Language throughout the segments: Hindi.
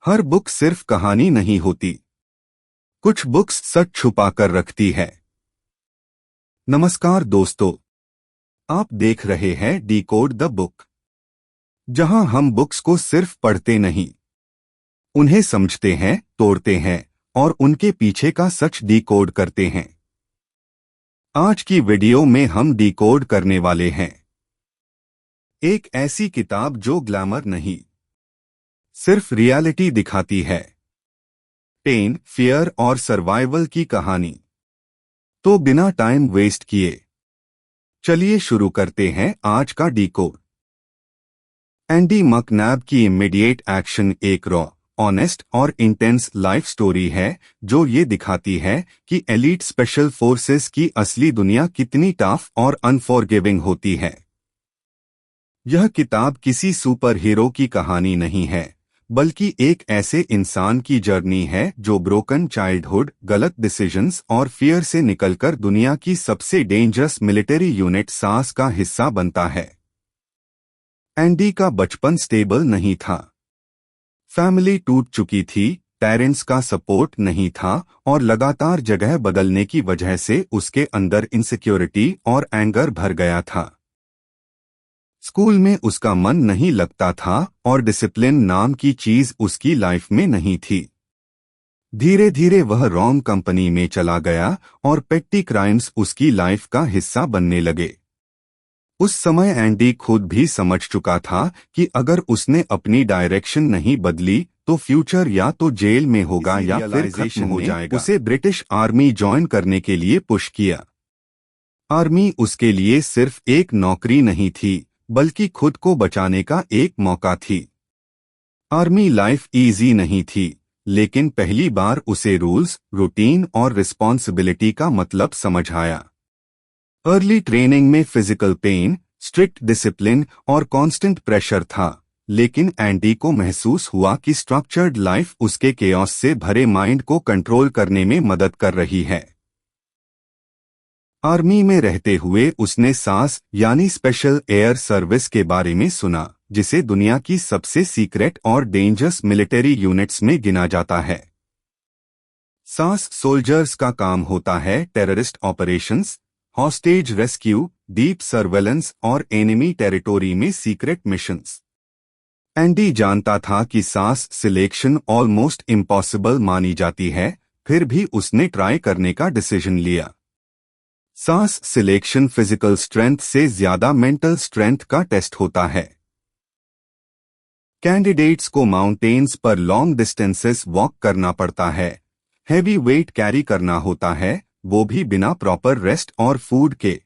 हर बुक सिर्फ कहानी नहीं होती। कुछ बुक्स सच छुपा कर रखती है। नमस्कार दोस्तों, आप देख रहे हैं डिकोड द बुक, जहां हम बुक्स को सिर्फ पढ़ते नहीं, उन्हें समझते हैं, तोड़ते हैं और उनके पीछे का सच डिकोड करते हैं। आज की वीडियो में हम डिकोड करने वाले हैं एक ऐसी किताब जो ग्लैमर नहीं, सिर्फ रियलिटी दिखाती है। पेन, फियर और सर्वाइवल की कहानी। तो बिना टाइम वेस्ट किए चलिए शुरू करते हैं आज का डिकोड। एंडी मकनैब की इमीडिएट एक्शन एक रॉ, ऑनेस्ट और इंटेंस लाइफ स्टोरी है जो ये दिखाती है कि एलीट स्पेशल फोर्सेस की असली दुनिया कितनी टफ और अनफॉरगिविंग होती है। यह किताब किसी सुपर हीरो की कहानी नहीं है, बल्कि एक ऐसे इंसान की जर्नी है जो ब्रोकन चाइल्डहुड, गलत डिसीजंस और फियर से निकलकर दुनिया की सबसे डेंजरस मिलिट्री यूनिट सास का हिस्सा बनता है। एंडी का बचपन स्टेबल नहीं था। फैमिली टूट चुकी थी, पेरेंट्स का सपोर्ट नहीं था और लगातार जगह बदलने की वजह से उसके अंदर इनसिक्योरिटी और एंगर भर गया था। स्कूल में उसका मन नहीं लगता था और डिसिप्लिन नाम की चीज उसकी लाइफ में नहीं थी। धीरे धीरे वह रॉन्ग कंपनी में चला गया और पेट्टी क्राइम्स उसकी लाइफ का हिस्सा बनने लगे। उस समय एंडी खुद भी समझ चुका था कि अगर उसने अपनी डायरेक्शन नहीं बदली तो फ्यूचर या तो जेल में होगा या फिर खत्म हो जाएगा। उसे ब्रिटिश आर्मी ज्वाइन करने के लिए पुश किया। आर्मी उसके लिए सिर्फ एक नौकरी नहीं थी, बल्कि खुद को बचाने का एक मौका थी। आर्मी लाइफ इजी नहीं थी, लेकिन पहली बार उसे रूल्स, रूटीन और रिस्पॉन्सिबिलिटी का मतलब समझ आया। अर्ली ट्रेनिंग में फिजिकल पेन, स्ट्रिक्ट डिसिप्लिन और कांस्टेंट प्रेशर था, लेकिन एंडी को महसूस हुआ कि स्ट्रक्चर्ड लाइफ उसके केओस से भरे माइंड को कंट्रोल करने में मदद कर रही है। आर्मी में रहते हुए उसने सास यानी स्पेशल एयर सर्विस के बारे में सुना, जिसे दुनिया की सबसे सीक्रेट और डेंजरस मिलिट्री यूनिट्स में गिना जाता है। सास सोल्जर्स का काम होता है terrorist operations, hostage rescue, deep surveillance और एनिमी टेरिटोरी में सीक्रेट मिशंस। एंडी जानता था कि सास सिलेक्शन ऑलमोस्ट इम्पॉसिबल मानी जाती है, फिर भी उसने ट्राई करने का डिसीजन लिया। सास सिलेक्शन फिजिकल स्ट्रेंथ से ज्यादा मेंटल स्ट्रेंथ का टेस्ट होता है। कैंडिडेट्स को माउंटेन्स पर लॉन्ग डिस्टेंसेस वॉक करना पड़ता है, हैवी वेट कैरी करना होता है, वो भी बिना प्रॉपर रेस्ट और फूड के।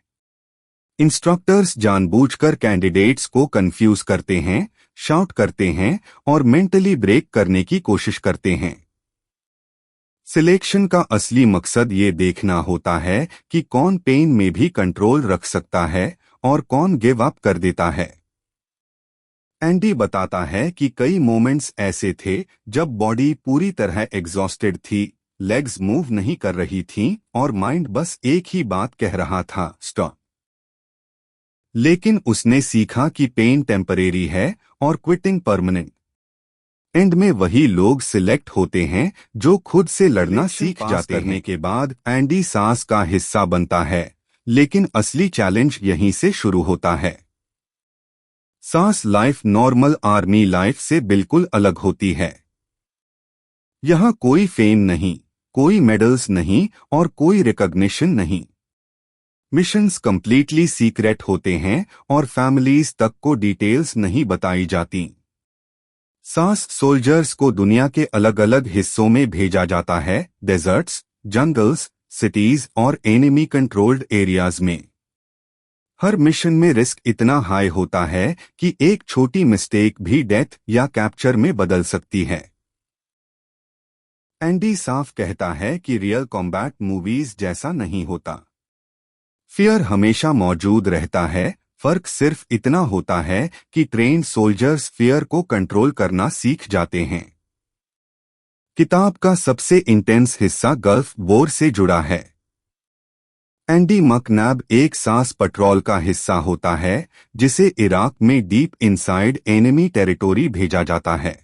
इंस्ट्रक्टर्स जानबूझकर कैंडिडेट्स को कंफ्यूज करते हैं, शाउट करते हैं और मेंटली ब्रेक करने की कोशिश करते हैं। सिलेक्शन का असली मकसद ये देखना होता है कि कौन पेन में भी कंट्रोल रख सकता है और कौन गिव अप कर देता है। एंडी बताता है कि कई मोमेंट्स ऐसे थे जब बॉडी पूरी तरह एग्जॉस्टेड थी, लेग्स मूव नहीं कर रही थीं और माइंड बस एक ही बात कह रहा था, स्टॉप। लेकिन उसने सीखा कि पेन टेम्परेरी है और क्विटिंग परमानेंट। एंड में वही लोग सिलेक्ट होते हैं जो खुद से लड़ना सीख जाते हैं। करने के बाद एंडी सास का हिस्सा बनता है, लेकिन असली चैलेंज यहीं से शुरू होता है। सास लाइफ नॉर्मल आर्मी लाइफ से बिल्कुल अलग होती है। यहाँ कोई फेम नहीं, कोई मेडल्स नहीं और कोई रिकॉग्निशन नहीं। मिशंस कंप्लीटली सीक्रेट होते हैं और फैमिलीज तक को डिटेल्स नहीं बताई जाती। सास सोल्जर्स को दुनिया के अलग अलग हिस्सों में भेजा जाता है, डेजर्ट्स, जंगल्स, सिटीज और एनिमी कंट्रोल्ड एरियाज में। हर मिशन में रिस्क इतना हाई होता है कि एक छोटी मिस्टेक भी डेथ या कैप्चर में बदल सकती है। एंडी साफ कहता है कि रियल कॉम्बैट मूवीज जैसा नहीं होता। फियर हमेशा मौजूद रहता है, फर्क सिर्फ इतना होता है कि ट्रेन्ड सोल्जर्स फियर को कंट्रोल करना सीख जाते हैं। किताब का सबसे इंटेंस हिस्सा गल्फ वॉर से जुड़ा है। एंडी मकनैब एक सास पेट्रोल का हिस्सा होता है, जिसे इराक में डीप इनसाइड एनिमी टेरिटोरी भेजा जाता है।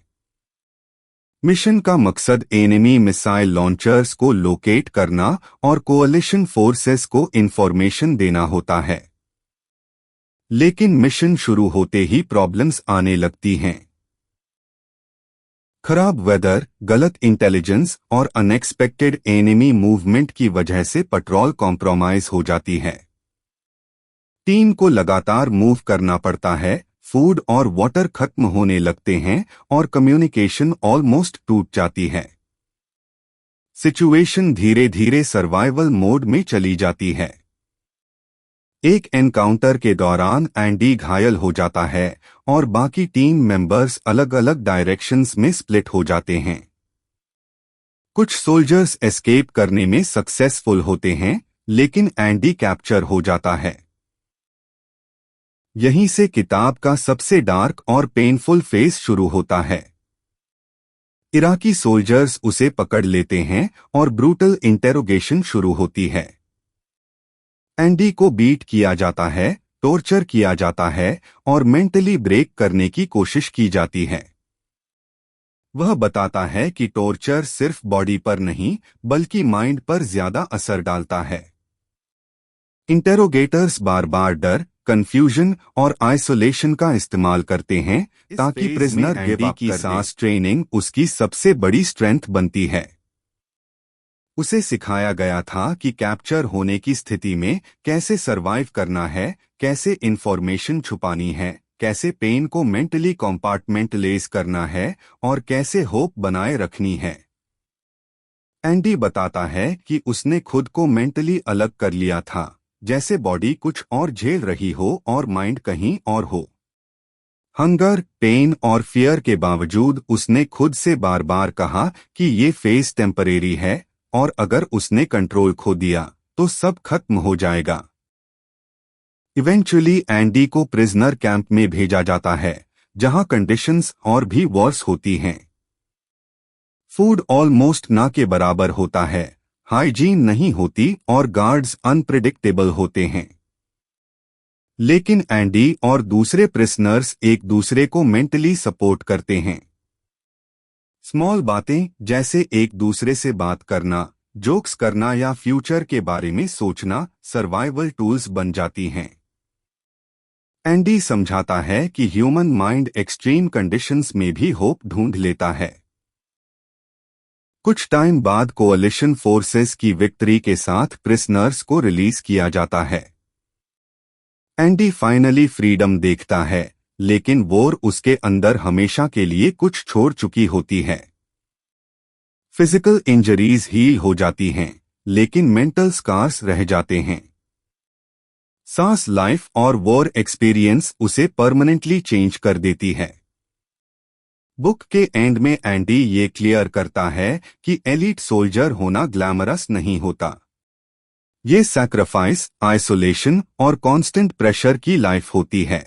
मिशन का मकसद एनिमी मिसाइल लॉन्चर्स को लोकेट करना और कोअलिशन फोर्सेस को इंफॉर्मेशन देना होता है। लेकिन मिशन शुरू होते ही प्रॉब्लम्स आने लगती हैं। खराब वेदर, गलत इंटेलिजेंस और अनएक्सपेक्टेड एनिमी मूवमेंट की वजह से पेट्रोल कॉम्प्रोमाइज हो जाती है। टीम को लगातार मूव करना पड़ता है, फूड और वाटर खत्म होने लगते हैं और कम्युनिकेशन ऑलमोस्ट टूट जाती है। सिचुएशन धीरे धीरे सर्वाइवल मोड में चली जाती है। एक एनकाउंटर के दौरान एंडी घायल हो जाता है और बाकी टीम मेंबर्स अलग अलग डायरेक्शंस में स्प्लिट हो जाते हैं। कुछ सोल्जर्स एस्केप करने में सक्सेसफुल होते हैं, लेकिन एंडी कैप्चर हो जाता है। यहीं से किताब का सबसे डार्क और पेनफुल फेज शुरू होता है। इराकी सोल्जर्स उसे पकड़ लेते हैं और ब्रूटल इंटेरोगेशन शुरू होती है। एंडी को बीट किया जाता है, टॉर्चर किया जाता है और मेंटली ब्रेक करने की कोशिश की जाती है। वह बताता है कि टॉर्चर सिर्फ बॉडी पर नहीं बल्कि माइंड पर ज्यादा असर डालता है। इंटेरोगेटर्स बार बार डर, कंफ्यूजन और आइसोलेशन का इस्तेमाल करते हैं ताकि प्रिजनर एंडी की सांस ट्रेनिंग उसकी सबसे बड़ी स्ट्रेंथ बनती है। उसे सिखाया गया था कि कैप्चर होने की स्थिति में कैसे सरवाइव करना है, कैसे इंफॉर्मेशन छुपानी है, कैसे पेन को मेंटली कंपार्टमेंटलाइज करना है और कैसे होप बनाए रखनी है। एंडी बताता है कि उसने खुद को मेंटली अलग कर लिया था, जैसे बॉडी कुछ और झेल रही हो और माइंड कहीं और हो। हंगर, पेन और फियर के बावजूद उसने खुद से बार बार कहा कि ये फेज टेम्परेरी है और अगर उसने कंट्रोल खो दिया तो सब खत्म हो जाएगा। इवेंचुअली एंडी को प्रिजनर कैंप में भेजा जाता है, जहां कंडीशंस और भी वर्स होती हैं। फूड ऑलमोस्ट ना के बराबर होता है, हाइजीन नहीं होती और गार्ड्स अनप्रेडिक्टेबल होते हैं। लेकिन एंडी और दूसरे प्रिजनर्स एक दूसरे को मेंटली सपोर्ट करते हैं। स्मॉल बातें जैसे एक दूसरे से बात करना, जोक्स करना या फ्यूचर के बारे में सोचना सर्वाइवल टूल्स बन जाती हैं। एंडी समझाता है कि ह्यूमन माइंड एक्सट्रीम कंडीशंस में भी होप ढूंढ लेता है। कुछ टाइम बाद कोअलिशन फोर्सेस की विक्ट्री के साथ प्रिजनर्स को रिलीज किया जाता है। एंडी फाइनली फ्रीडम देखता है, लेकिन वॉर उसके अंदर हमेशा के लिए कुछ छोड़ चुकी होती है। फिजिकल इंजरीज हील हो जाती हैं, लेकिन मेंटल स्कार्स रह जाते हैं। सांस लाइफ और वॉर एक्सपीरियंस उसे परमानेंटली चेंज कर देती है। बुक के एंड में एंडी ये क्लियर करता है कि एलीट सोल्जर होना ग्लैमरस नहीं होता। ये सैक्रिफाइस, आइसोलेशन और कांस्टेंट प्रेशर की लाइफ होती है।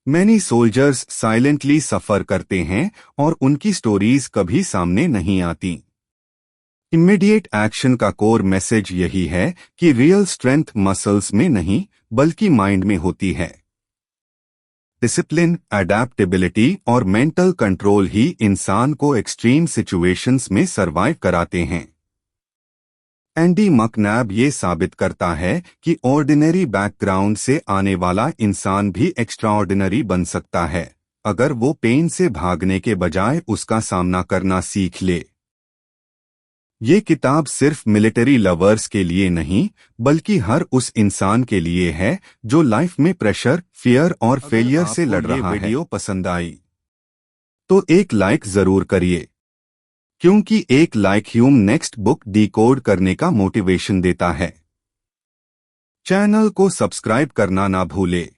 मैनी सोल्जर्स साइलेंटली सफर करते हैं और उनकी स्टोरीज कभी सामने नहीं आती। इमीडिएट एक्शन का कोर मैसेज यही है कि रियल स्ट्रेंथ मसल्स में नहीं बल्कि माइंड में होती है। डिसिप्लिन, अडैप्टेबिलिटी और मेंटल कंट्रोल ही इंसान को एक्सट्रीम सिचुएशंस में सरवाइव कराते हैं। एंडी मकनैब ये साबित करता है कि ऑर्डिनरी बैकग्राउंड से आने वाला इंसान भी एक्स्ट्राऑर्डिनरी बन सकता है, अगर वो पेन से भागने के बजाय उसका सामना करना सीख ले। ये किताब सिर्फ मिलिट्री लवर्स के लिए नहीं बल्कि हर उस इंसान के लिए है जो लाइफ में प्रेशर, फियर और फेलियर से लड़ रहा है। वीडियो पसंद आई तो एक लाइक जरूर करिए, क्योंकि एक like Hume next book decode करने का मोटिवेशन देता है। चैनल को सब्सक्राइब करना ना भूले,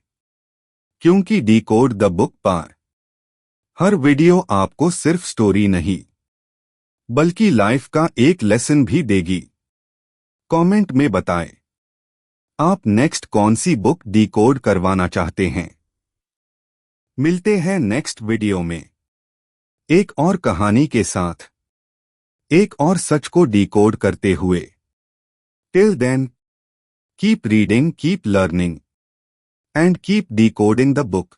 क्योंकि डिकोड द बुक पर हर वीडियो आपको सिर्फ स्टोरी नहीं बल्कि लाइफ का एक लेसन भी देगी। कमेंट में बताएं आप नेक्स्ट कौन सी बुक डिकोड करवाना चाहते हैं। मिलते हैं नेक्स्ट वीडियो में एक और कहानी के साथ, एक और सच को डिकोड करते हुए। Till then, keep reading, keep learning and keep decoding the book.